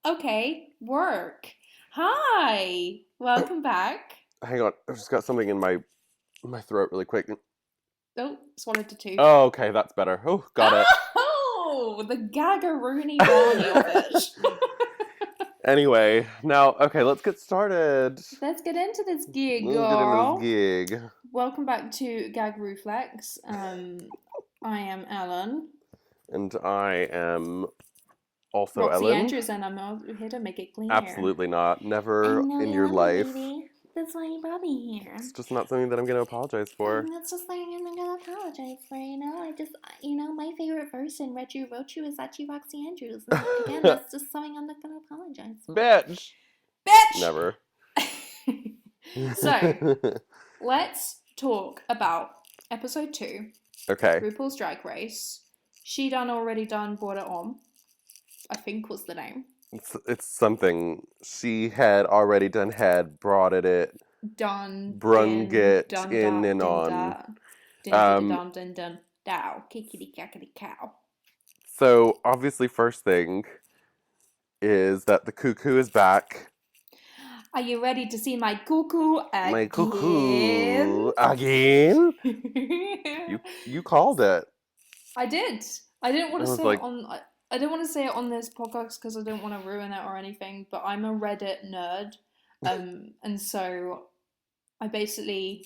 Okay, work. Hi, welcome back. Hang on, I've just got something in my throat really quick. Oh, swallowed a tooth. Oh, okay, that's better. Oh, got it. Oh, the gaggaroony Barney of it. Anyway, now, okay, let's get started. Let's get into this gig, Let's get into this girl. gig. Welcome back to Gag Ruflex. I am Ellen, And I am also Roxy Ellen. Andrews, and I'm here to make it clear. Absolutely not. I Never know in you your love me, life. baby. That's why you brought me here. It's just not something that I'm going to apologize for. That's just like I'm gonna apologize for, my favorite verse in Reggie Rochu is actually Roxy Andrews. And again, that's just something I'm not gonna apologize for. Bitch! Bitch! Never. So, let's talk about episode 2, Okay. RuPaul's Drag Race. She Done Already Done, Brought It On, I think was the name. It's something she had already done, had brought it, Done, brung din, it done in that, and din on. da, din din dun dun dun, dow, kickity cackity cow. So obviously, first thing is that the cuckoo is back. Are you ready to see my cuckoo My again? cuckoo again. You called it. I did. I didn't want I to was say it like, on. I didn't want to say it on this podcast because I don't want to ruin it or anything. But I'm a Reddit nerd, and so I basically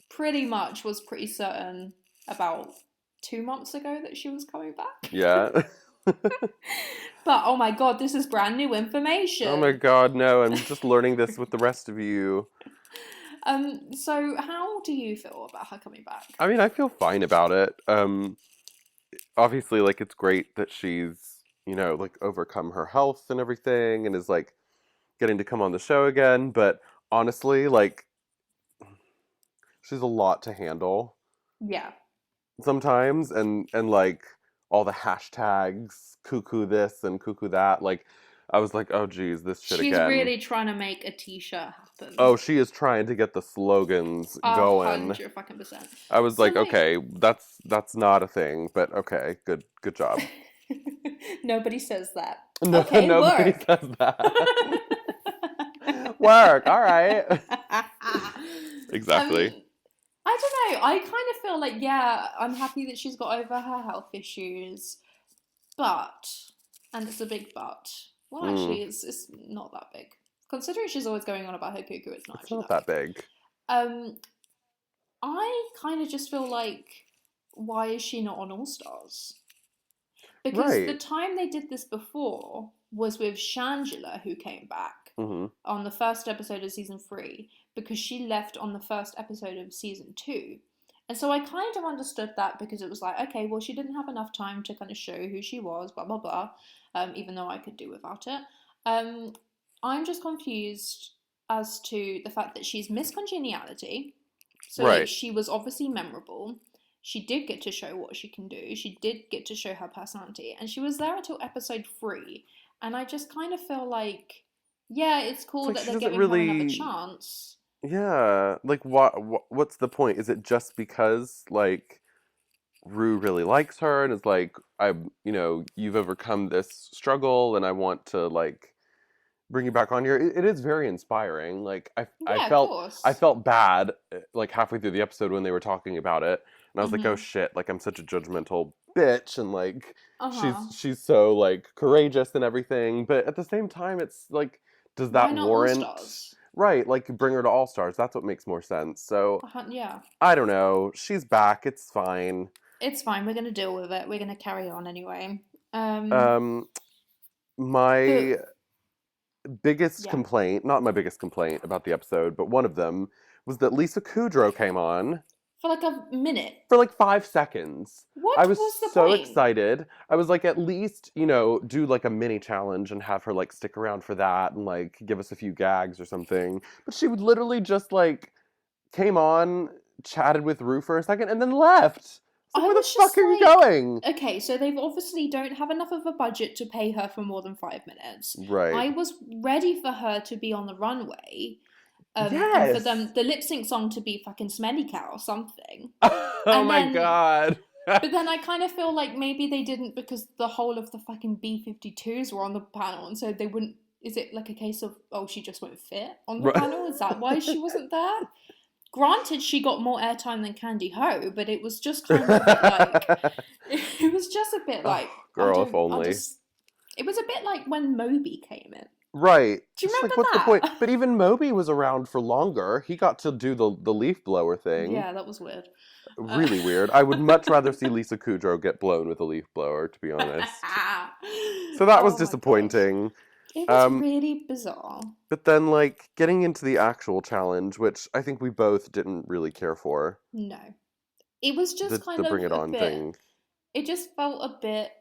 pretty much was pretty certain about 2 months ago that she was coming back. yeah. But oh my god, this is brand new Oh my information. God, no! I'm just learning this with the rest of you. So how do you feel about her coming back? I mean, I feel fine about it. Obviously, like it's great that she's like overcome her health and everything, and is like getting to come on the show again. But honestly, like she's a lot to handle Yeah. sometimes, and like all the hashtags, cuckoo this and cuckoo that. Like I was like, oh geez, this shit She's again. really trying to make a t-shirt happen. Oh, she is trying to get the slogans A going. hundred fucking percent. I was So like, like okay, that's not a thing, but okay, good job. nobody says that. No, Okay, nobody work. says that. Work, all right. Exactly. I don't know. I kind of feel like yeah, I'm happy that she's got over her health issues, but and it's a big but. Well, Mm, actually, it's not that big. Considering she's always going on about her cuckoo, it's not it's actually not that big. that big. Um, I kind of just feel like, why is she not on All Stars? Because the Right. time they did this before was with Shangela, who came back Hmm. on the first episode of season 3, because she left on the first episode of season 2. And so I kind of understood that because it was like, okay, well, she didn't have enough time to kind of show who she was, blah, blah, blah, even though I could do without it. Um, I'm just confused as to the fact that she's Miss Congeniality. So, like, Right. she was obviously memorable. She did get to show what she can do. She did get to show her personality. And she was there until episode 3. And I just kind of feel like, yeah, it's It's cool like that she they're doesn't giving her another really. chance. Yeah. Like, what's the point? Is it just because like Rue really likes her and is like, you've overcome this struggle, and I want to like bring you back on here. It is very inspiring. Like I Yeah, of felt I course. felt bad like halfway through the episode when they were talking about it, and I was like, oh Mm-hmm. shit, like I'm such a judgmental bitch, and like she's Uh-huh. she's so like courageous and everything, but at the same time, it's like, does Why that not All warrant? Stars? Right, like bring her to All Stars. That's what makes more sense. So Yeah. I don't know. She's back. It's fine. It's fine. We're going to deal with it. We're going to carry on anyway. Um, Um, my but biggest yeah. complaint, not my biggest complaint about the episode, but one of them was that Lisa Kudrow came on For like a minute. for like 5 seconds. I What was was the so point? excited. I was like, at least, do like a mini challenge and have her like stick around for that and like give us a few gags or something. But she would literally just like came on, chatted with Rue for a second, and then left. It's like, I where the was fuck just are you like, going? okay, so they've obviously don't have enough of a budget to pay her for more than 5 minutes. Right. I was ready for her to be on the runway, and for Yes. them the lip sync song to be fucking Smelly Cat or something. Oh And my then god. But then I kind of feel like maybe they didn't because the whole of the fucking B-52s were on the panel, and so they wouldn't. Is it like a case of, oh, she just won't fit on the Right. panel? Is that why she wasn't there? Granted, she got more airtime than Candy Ho, but it was just kind of a bit like, it was just a bit Oh, like, girl, if only. it was a bit like when Moby came in. Right. Do you It's like, remember what's the point? that? But even Moby was around for longer. He got to do the leaf blower thing. Yeah, that was weird. Really weird. I would much rather see Lisa Kudrow get blown with a leaf blower, to be honest. So that was Oh my gosh. disappointing. It was really bizarre. But then, like, getting into the actual challenge, which I think we both didn't really care for. No. It was just kind The of Bring It a On bit. thing. It just felt a bit.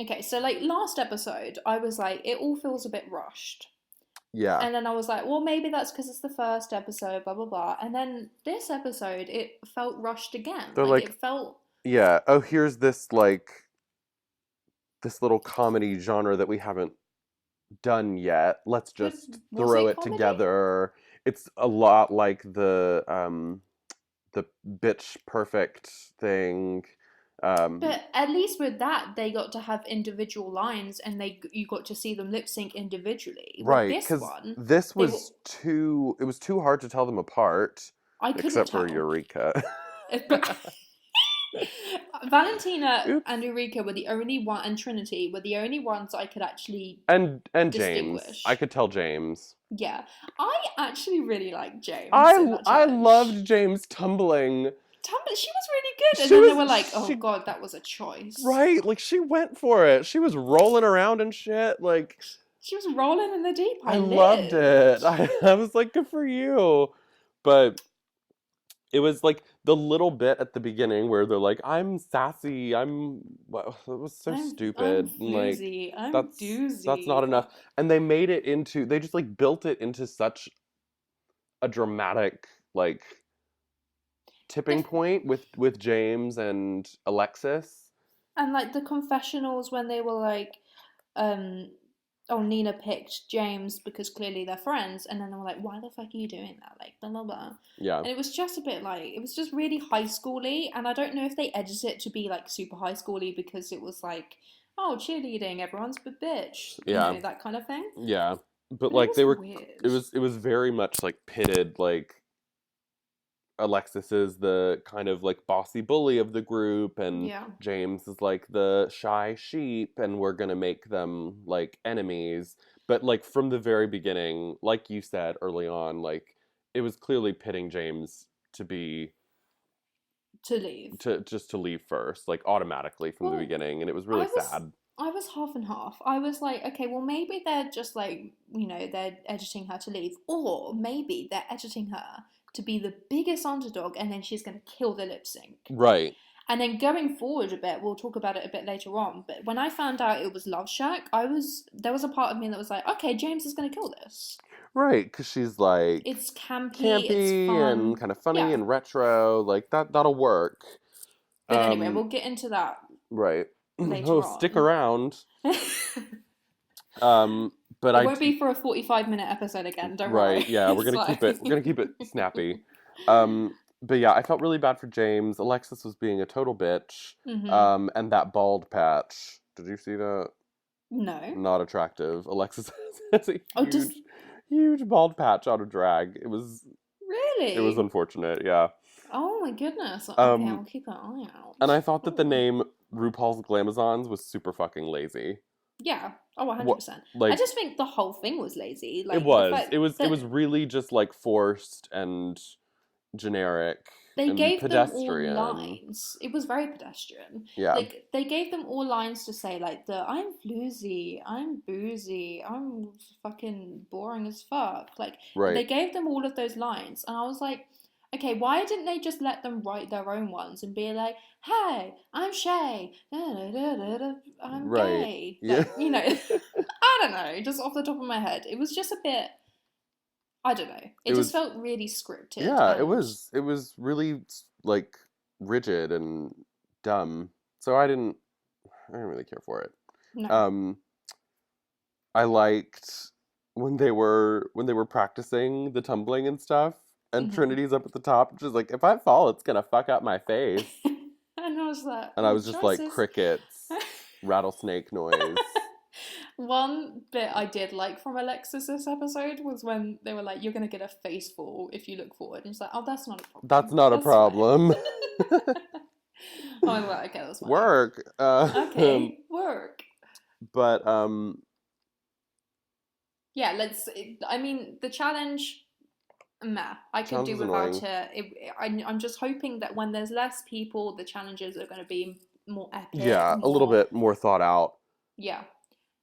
Okay, so like last episode, I was like, it all feels a bit rushed. Yeah. And then I was like, well, maybe that's because it's the first episode, blah, blah, blah. And then this episode, it felt rushed again. They're like, like, it felt. Yeah. Oh, here's this, like, this little comedy genre that we haven't done yet. Let's just throw it together. It's a lot like the Bitch Perfect thing. But at least with that, they got to have individual lines, and you got to see them lip sync individually. Right, With because this one, this was too. It was too hard to tell them apart. I couldn't except tell. for Eureka. Valentina Oops. and Eureka were the only one, and Trinity were the only ones I could actually and James. distinguish. I could tell James. Yeah, I actually really liked James. I loved James tumbling. She was really good, and then they were like, "Oh God, that was a choice." Right, like she went for it. She was rolling around and shit. Like she was rolling in the deep. I loved it. I was like, good for you. But it was like the little bit at the beginning where they're like, "I'm sassy. Well, it was so stupid. I'm floozy. Like I'm doozy. That's not enough." And they made it into. They just like built it into such a dramatic like tipping point with James and Alexis. And like the confessionals when they were like, oh, Nina picked James because clearly they're friends, and then they were like, why the fuck are you doing that? Like, blah, blah, blah. Yeah. And it was just a bit like, it was just really high schooly, and I don't know if they edited it to be like super high schooly because it was like, oh, cheerleading, everyone's a bitch. Yeah. You know, that kind of thing. Yeah. But like they were, weird. it was very much like pitted, like Alexis is the kind of like bossy bully of the group, and James is like the shy sheep, and we're gonna make them like enemies. But like from the very beginning, like you said early on, like it was clearly pitting James to leave first, like automatically from the beginning, and it was really sad. I was half and half. I was like, okay, well, maybe they're just like, you know, they're editing her to leave, or maybe they're editing her to be the biggest underdog, and then she's going to kill the lip sync. Right. And then going forward a bit, we'll talk about it a bit later on, but when I found out it was Love Shack, there was a part of me that was like, okay, James is going to kill this. Right, because she's like... It's campy, it's fun. And kind of funny and retro, like that'll work. But anyway, we'll get into that right. later on. Stick around. But it won't be for a 45-minute episode again, don't worry. Right, yeah, we're gonna keep it snappy. But yeah, I felt really bad for James. Alexis was being a total bitch. Mm-hmm. And that bald patch. Did you see that? No. Not attractive. Alexis has a huge bald patch out of drag. It was really. It was unfortunate, yeah. Oh my goodness. Okay, I'll keep an eye out. And I thought that the name RuPaul's Glamazons was super fucking lazy. Yeah. Oh, 100%. I just think the whole thing was lazy. Like, it was really just like forced and generic. They gave pedestrian. them all lines. It was very pedestrian. Yeah. Like, they gave them all lines to say, like, I'm floozy, I'm boozy, I'm fucking boring as fuck. Like, they gave them all of those lines. And I was like, okay, why didn't they just let them write their own ones and be like, hey, I'm Shay, I'm gay. Yeah. Like, you know, I don't know, just off the top of my head. It was just a bit, I don't know. It just felt really scripted. Yeah, it was really like rigid and dumb. So I didn't really care for it. No. I liked when they were practicing the tumbling and stuff. And Trinity's up at the top, just like, if I fall, it's gonna fuck up my face. I And I was like, And I was just like, choices. crickets, rattlesnake noise. One bit I did like from Alexis this episode was when they were like, "You're gonna get a face fall if you look forward," and she's like, "Oh, that's not a problem. That's not a problem. I was like, "Okay, that's fine." Work. Okay, work. But yeah, I mean, the challenge, meh. I could do without it. I'm just hoping that when there's less people, the challenges are going to be more epic. Yeah, a little bit more thought out. Yeah.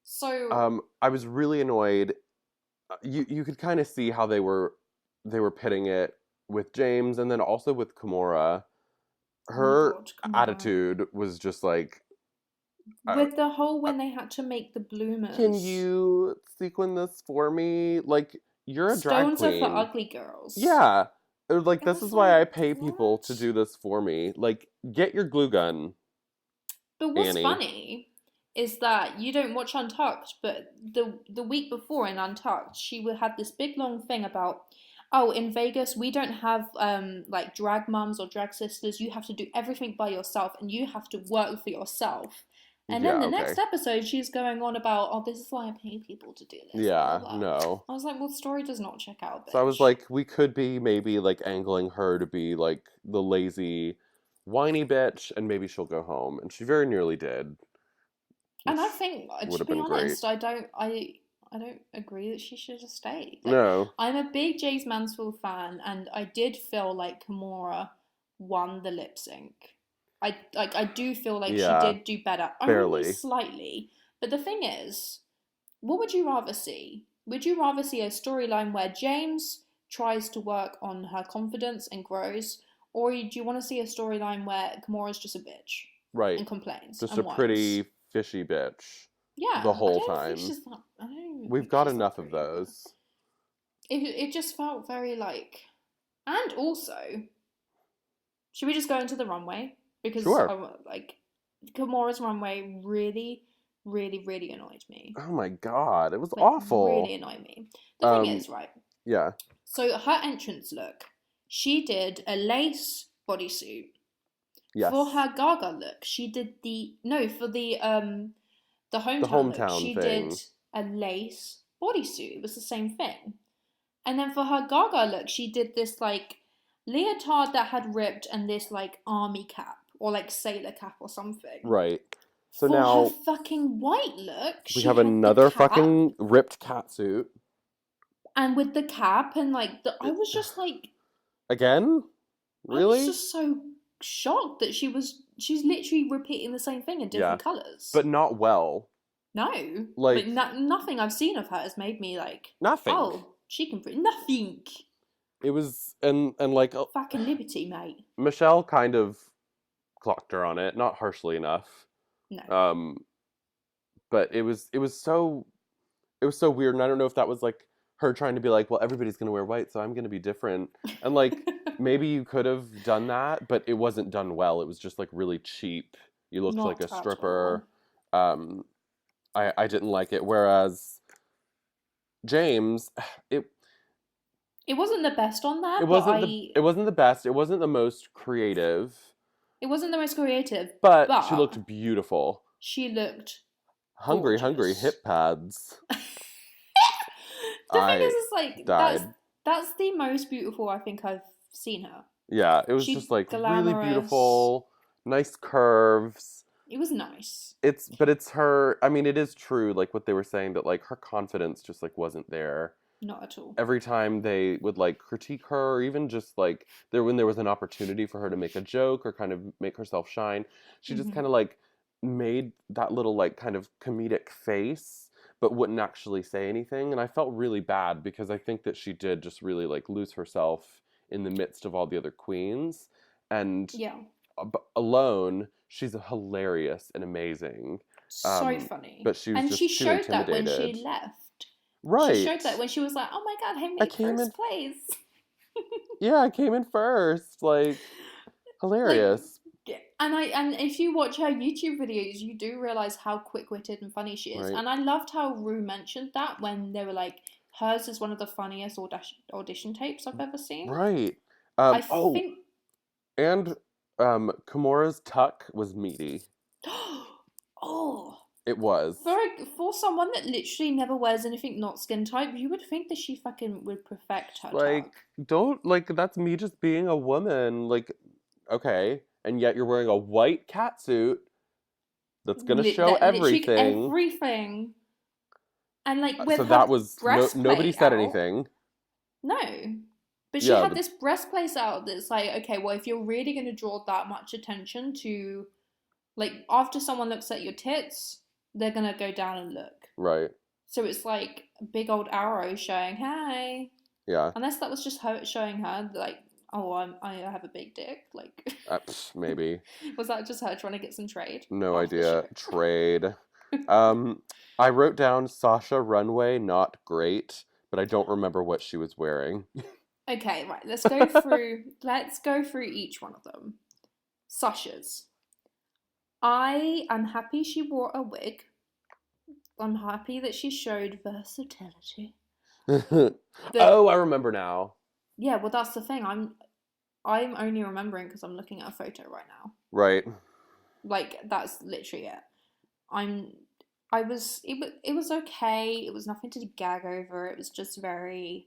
So I was really annoyed. You could kind of see how they were pitting it with James and then also with Kimura. Her Kimura. attitude was just like with the whole when they had to make the bloomers. Can you sequin this for me? Like, you're a drag queen. Stones are for ugly girls. Yeah. Like, this is why I pay people to do this for me. Like, get your glue gun. But what's funny is that you don't watch Untucked, but the week before in Untucked, she had this big long thing about, oh, in Vegas, we don't have like drag mums or drag sisters. You have to do everything by yourself and you have to work for yourself. And then the next episode, she's going on about, oh, this is why I pay people to do this. Yeah, no. I was like, well, the story does not check out, bitch. So I was like, we could be maybe, like, angling her to be, like, the lazy, whiny bitch, and maybe she'll go home. And she very nearly did. And I think, to be honest, I don't agree that she should have stayed. Like, no. I'm a big James Mansfield fan, and I did feel like Kimura won the lip sync. I do feel like she did do better. Barely. Only slightly. But the thing is, what would you rather see? Would you rather see a storyline where James tries to work on her confidence and grows? Or do you want to see a storyline where Kimura's just a bitch? Right. And complains. Just a pretty fishy bitch. Yeah. The whole time. We've got enough of those. It just felt very like... And also, should we just go into the runway? Because like Kimura's runway really, really, really annoyed me. Oh my god, it was awful. Really annoyed me. The thing is, right? Yeah. So her entrance look, she did a lace bodysuit. Yes. For her Gaga look, she did for the hometown look, she did a lace bodysuit. It was the same thing. And then for her Gaga look, she did this like leotard that had ripped and this like army cap or like sailor cap or something. Right. So for now her fucking white look, we have another fucking ripped catsuit. And with the cap and like I was just like, again? Really? I was just so shocked that she's literally repeating the same thing in different colours. But not well. No. Like, but nothing I've seen of her has made me like, nothing. Oh, she can nothing. It was and like fucking liberty, mate. Michelle kind of clocked her on it, not harshly enough. No. But it was so weird, and I don't know if that was like her trying to be like, well, everybody's gonna wear white, so I'm gonna be different. And like maybe you could have done that, but it wasn't done well. It was just like really cheap. You looked like a stripper. I didn't like it. Whereas James, it wasn't the best on that. It wasn't the best. It wasn't the most creative. It wasn't the most creative. But she looked beautiful. She looked hungry hip pads. The thing is, it's like that's the most beautiful I think I've seen her. Yeah, it was just like glamorous. Really beautiful, nice curves. It was nice. But it's her. I mean, it is true, like what they were saying, that like her confidence just like wasn't there. Not at all. Every time they would like critique her, or even just like when there was an opportunity for her to make a joke or kind of make herself shine, she just kind of like made that little like kind of comedic face, but wouldn't actually say anything. And I felt really bad because I think that she did just really like lose herself in the midst of all the other queens. And alone, she's hilarious and amazing. So funny. But she was and just she too showed intimidated. that when she left. Right. She showed that when she was like, oh my god, I made first place. Yeah, I came in first. Like, hilarious. Like, and if you watch her YouTube videos, you do realise how quick-witted and funny she is. Right. And I loved how Rue mentioned that when they were like, hers is one of the funniest audition tapes I've ever seen. Right. I think... And Kimura's tuck was meaty. Oh, It was. for someone that literally never wears anything not skin type, you would think that she fucking would perfect her Like, tuck. don't, like, that's me just being a woman. Like, okay. And yet you're wearing a white catsuit that's gonna show That literally everything. everything, and like with So her that was nobody breastplate said out. anything. No. But she Yeah, had this breastplate out that's like, okay, well, if you're really going to draw that much attention to, like, after someone looks at your tits, they're going to go down and look. right. So it's like a big old arrow showing, hey. Yeah. Unless that was just her showing her, like, oh, I have a big dick. Like, Maybe. was that just her trying to get some trade No after the idea. show? Trade. I wrote down Sasha Runway, not great, but I don't remember what she was wearing. Okay, right. Let's go through. Let's go through each one of them. Sasha's. I am happy she wore a wig. I'm happy that she showed versatility. Oh, I remember now. Yeah, well, that's the thing. I'm only remembering because I'm looking at a photo right now. Right. Like that's literally it. I'm. I was. It was okay. It was nothing to gag over. It was just very.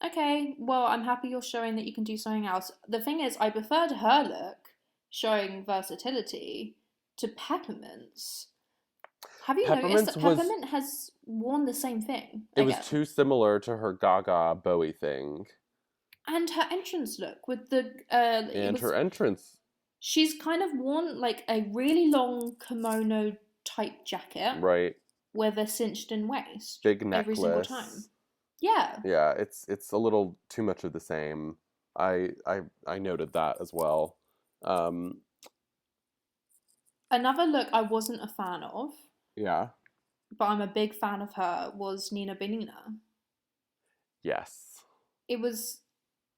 Okay, well, I'm happy you're showing that you can do something else. The thing is, I preferred her look showing versatility to Peppermint's. Have you noticed Peppermint's that was Peppermint has worn the same thing it was again? too similar to her Gaga Bowie thing. And her entrance look with the it And her was entrance. she's kind of worn like a really long kimono type jacket Right. with a cinched in waist Big every single time. necklace. Yeah. Yeah, it's a little too much of the same. I noted that as well. Um, Another look I wasn't a fan of, yeah. but I'm a big fan of her was Nina Benina. Yes. It was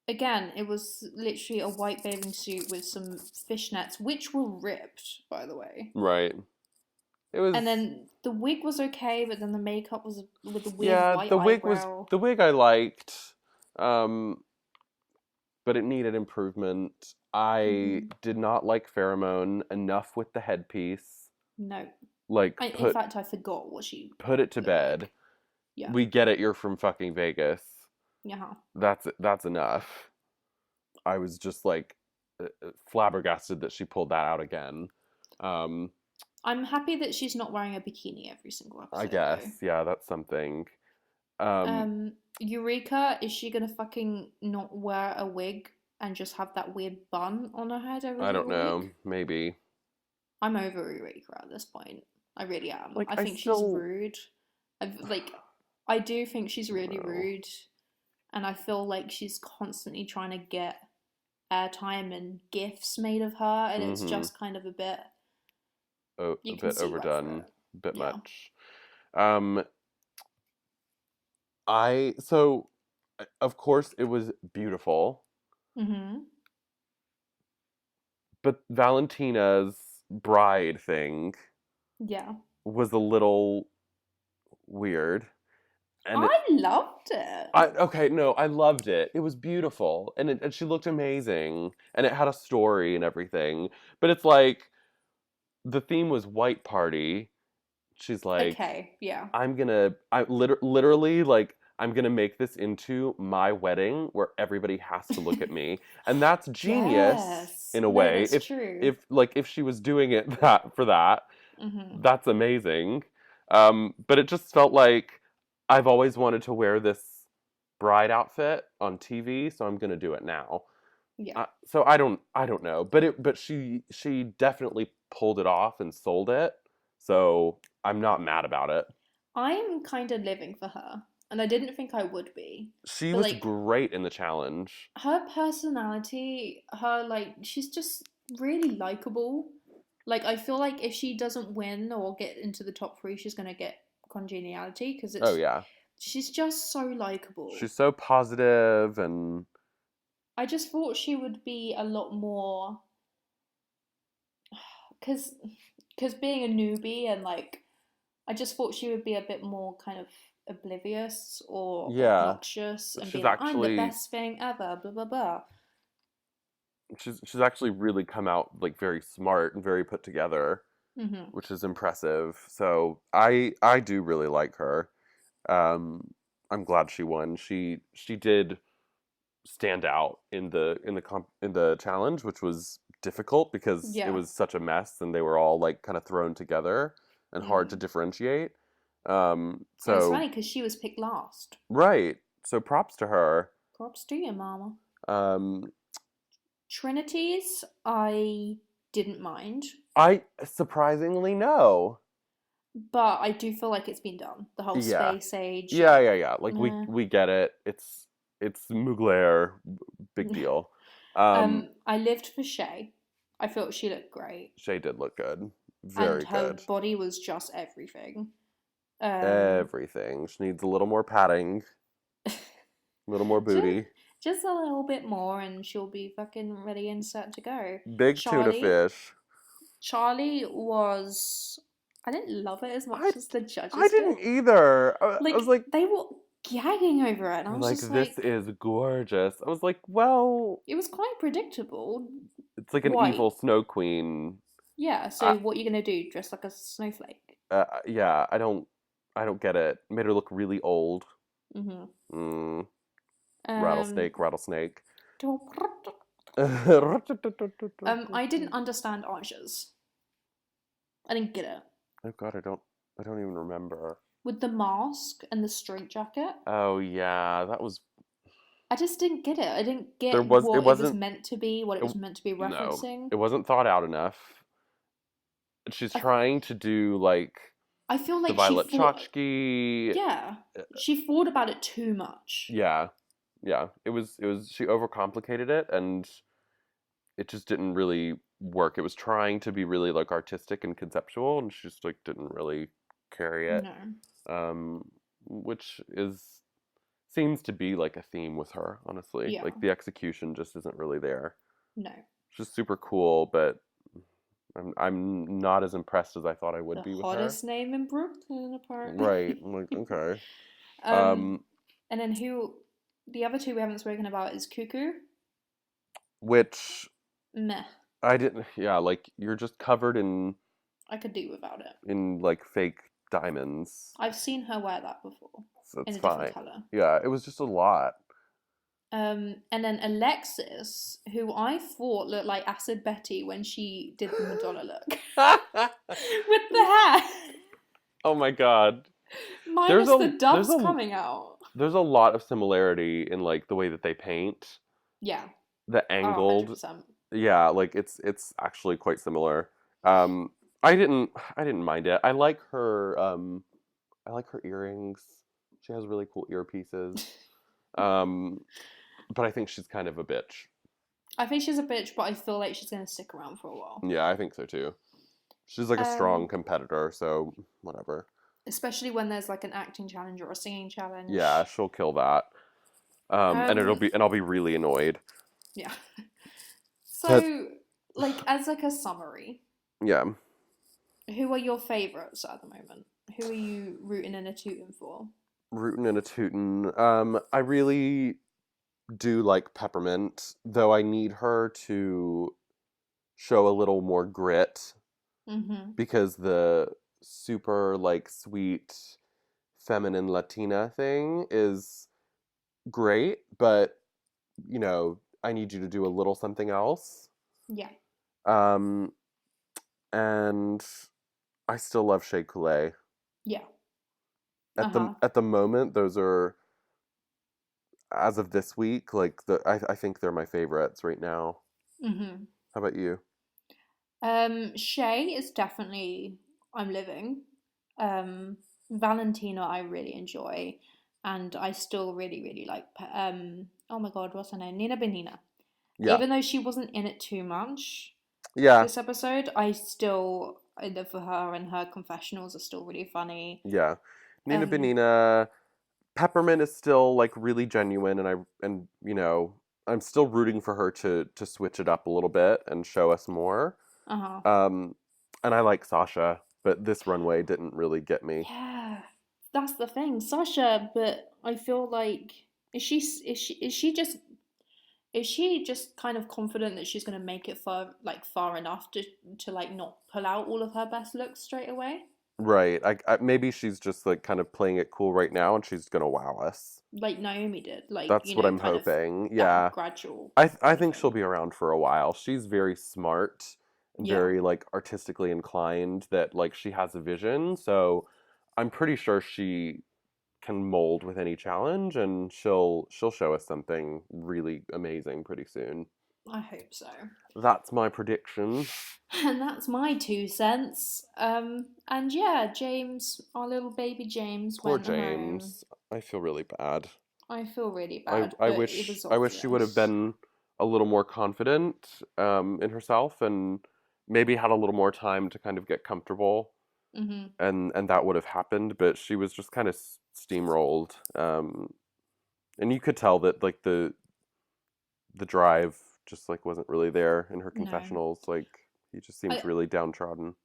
again, it was literally a white bathing suit with some fishnets, which were ripped, by the way. Right. It was And then the wig was okay, but then the makeup was with the weird yeah, white eyebrow. the wig I liked. Um, but it needed improvement. I Hmm. did not like Pheromone enough with the headpiece. No. Like In fact, I forgot what she put it to looked bed. like. Yeah. We get it, you're from fucking Vegas. Yeah. That's enough. I was just like flabbergasted that she pulled that out again. Um, I'm happy that she's not wearing a bikini every single I episode, guess, though. yeah, that's something. Um, Eureka, is she gonna fucking not wear a wig and just have that weird bun on her head every I don't single know, week? maybe. I'm over Eureka at this point. I really am. Like I I think she's still rude. Like, I do think she's I don't really know. rude, and I feel like she's constantly trying to get airtime and gifs made of her, and it's Mm-hmm. just kind of a bit. A You can bit see right through overdone, it. a bit Yeah. much. Um, I so of course it was beautiful, Mm-hmm. but Valentina's bride thing Yeah. was a little weird. And I loved it. okay, no, I loved it. It was beautiful, and she looked amazing, and it had a story and everything. But it's like the theme was white party. She's like, Okay, yeah. literally like I'm gonna make this into my wedding where everybody has to look at me, and that's genius Yes. in a No, way. that's true. If she was doing it that for that, Mm-hmm. that's amazing. But it just felt like I've always wanted to wear this bride outfit on TV, so I'm gonna do it now. Yeah. So I don't know, but she definitely pulled it off and sold it. So I'm not mad about it. I'm kind of living for her, and I didn't think I would be. She But was like great in the challenge. her personality, her like she's just really likable. Like I feel like if she doesn't win or get into the top 3, she's gonna get congeniality because Oh it's yeah, she's just so likable. she's so positive and I just thought she would be a lot more because being a newbie and like I just thought she would be a bit more kind of oblivious or yeah, obnoxious but and be she's like, I'm the actually best thing ever, blah blah blah. she's actually really come out like very smart and very put together, Mm-hmm. which is impressive. So I do really like her. Um, I'm glad she won. She did stand out in the challenge, which was difficult because it Yeah. was such a mess and they were all like kind of thrown together and hard to Mm. differentiate. It was So funny because she was picked last. right. So props to her. Props to you, Mama. Um, Trinities, I didn't mind, I surprisingly no. but I do feel like it's been done. The whole Yeah. space age, Yeah, like, yeah, yeah. Like nah. we get it. It's Mugler, big deal. I lived for Shay. I thought she looked great, Shay did look good. and Very her good. body was just everything. Um, Everything. She needs a little more padding, a little more just, booty. just a little bit more, and she'll be fucking ready and set to go. Big tuna Charlie, fish. Charlie was. I didn't love it as I much as the I judges did. didn't either. I was Like like they were gagging over it, and I they're was like just this like, is gorgeous. I was like, well, it was quite predictable. it's like an White, evil snow queen. yeah. I, So what are you gonna do? Dress like a snowflake? yeah, I don't get it. Made her look really old. Mm-hmm. Mm, Um, rattlesnake, rattlesnake. I didn't understand Aja's. I didn't get it Oh God, I don't even remember. with the mask and the straight jacket. Oh yeah, that was I just didn't get it. I didn't there get was it what it was wasn't meant to be, what it it, was meant to be no, referencing. it wasn't thought out enough. She's I, trying to do like I feel the like she Violet thought, Chachki. yeah, she thought about it too much. Yeah, yeah. It was she overcomplicated it and it just didn't really work. It was trying to be really like artistic and conceptual and she just like didn't really carry it. No, Um, which is seems to be like a theme with her, honestly. yeah, Like the execution just isn't really there. no. She's super cool, but I'm not as impressed as I thought I would The be with her. hottest name in Brooklyn, Right. apparently. I'm like, okay. um, and then who? The other two we haven't spoken about is Cuckoo. Which Meh. I didn't. Yeah, like you're just covered I could do without it. in like fake diamonds, I've seen her wear that before so in it's a different fine. color. Yeah, it was just a lot. And then Alexis, who I thought looked like Acid Betty when she did the Madonna look with the hair, Oh my god. minus the there's doves a coming out. there's a lot of similarity in like the way that they paint. Yeah, The oh, angled 100%. yeah, like it's actually quite similar. Um, I didn't mind it. I like her earrings. She has really cool earpieces. Um, but I think she's kind of a bitch. I think she's a bitch, but I feel like she's gonna stick around for a while. Yeah, I think so too. She's like a strong Um, competitor, so whatever. Especially when there's like an acting challenge or a singing Yeah, challenge. she'll kill that. Um, And I'll be really annoyed. yeah. But So, like, as like a summary, yeah, who are your favourites at the moment? Who are you rooting and a tooting for? rootin' and a tootin'. I really do like Peppermint, though I need her to show a little more grit Mm-hmm. because the super like sweet feminine Latina thing is great, but you know, I need you to do a little something else. Yeah. Um, and I still love Shea Coulee. Yeah. At Uh-huh. the moment, those are as of this week, like I think they're my favorites right now. Mm-hmm. How about you? Shay is definitely I'm living. Um, Valentina I really enjoy, and I still really really like. Oh my god, what's her name? Nina Benina. Yeah, Even though she wasn't in it too much yeah, this episode, I live for her, and her confessionals are still really funny. yeah. Nina Um, Benina, Peppermint is still like really genuine, and you know I'm still rooting for her to switch it up a little bit and show us more. uh-huh. Um, and I like Sasha, but this runway didn't really get me. Yeah, that's the thing, Sasha. But I feel like is she just Is she just kind of confident that she's going to make it far enough to like not pull out all of her best looks straight away? Right. Maybe she's just like kind of playing it cool right now and she's gonna wow us. Like Naomi did, like, That's what I'm kind of hoping. that Yeah. gradual I kind of think she'll thing. be around for a while. She's very smart and Yeah, very like artistically inclined that like she has a vision. So I'm pretty sure she can mold with any challenge and she'll show us something really amazing pretty soon. I hope so. That's my prediction. And that's my 2 cents. And yeah, James, our little baby James, Poor went home. James. I feel really bad. I feel really I bad, I but it wish was I wish she would have obvious. been a little more confident in herself and maybe had a little more time to kind of get comfortable Hmm. and that would have happened, but she was just kind of steamrolled. And you could tell that like the drive just like wasn't really there in her No. confessionals. Like he just seems I, really downtrodden.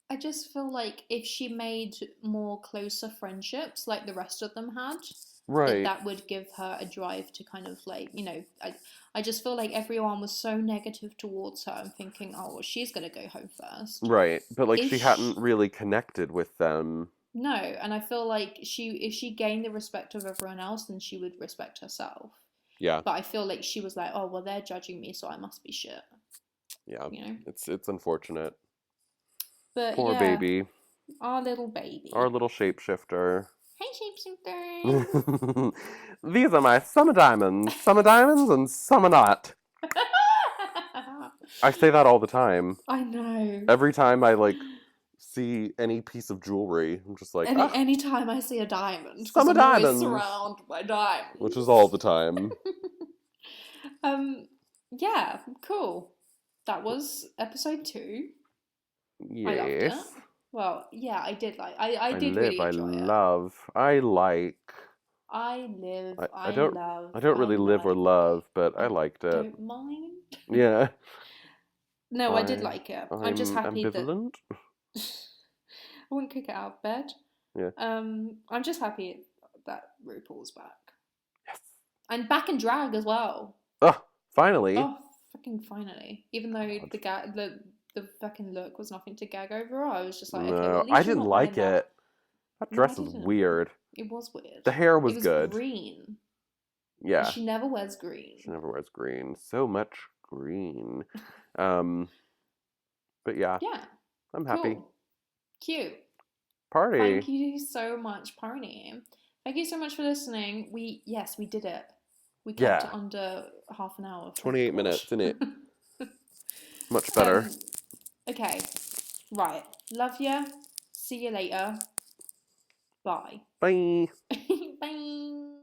I just feel like if she made more closer friendships like the rest of them had, Right. that would give her a drive to kind of like, I just feel like everyone was so negative towards her and thinking, oh, well, she's going to go home first. Right. But like If she hadn't she, really connected with them. no, and I feel like if she gained the respect of everyone else, then she would respect herself. Yeah. But I feel like she was like, oh, well, they're judging me, so I must be shit, Yeah. you know? It's unfortunate. But Poor yeah, baby. our little Our baby. little shapeshifter. Hey, shapeshifter. These are my summer diamonds and summer not. I say that all the time. I know. Every time I like see any piece of jewelry, I'm just like, ah, Anytime I see a diamond, because summer I'm always diamonds, surrounded by which is all diamonds. the time. um, yeah, cool. That was episode 2. I loved it. Yes. Well, yeah, I did like. I I did live, really I enjoy it. love, I like. I live. I, I I don't love. I don't I really live or like. love, but I I liked it. don't mind. Yeah. No, I did I like it. I'm just I'm happy that ambivalent. I wouldn't kick it out of bed. Yeah. I'm just happy that RuPaul's back Yes. and back in drag as well. Oh, finally. Oh, fucking finally! Even though God. the fucking look was nothing to gag over, I was just like, okay, well No, at I least she's didn't not like wearing that. it. That No, I dress was didn't. weird. It was weird. The hair It was was good. green, and Yeah. she never wears green. She never wears green. So much green. Um, but yeah, Yeah, I'm happy. cool, cute. Party. Thank you so much, Pony. Thank you so much for listening. We did it. We kept Yeah. it under half an hour. Thank 28 God. minutes, innit? Much better. Okay. Right. Love ya. See you later. Bye. Bye.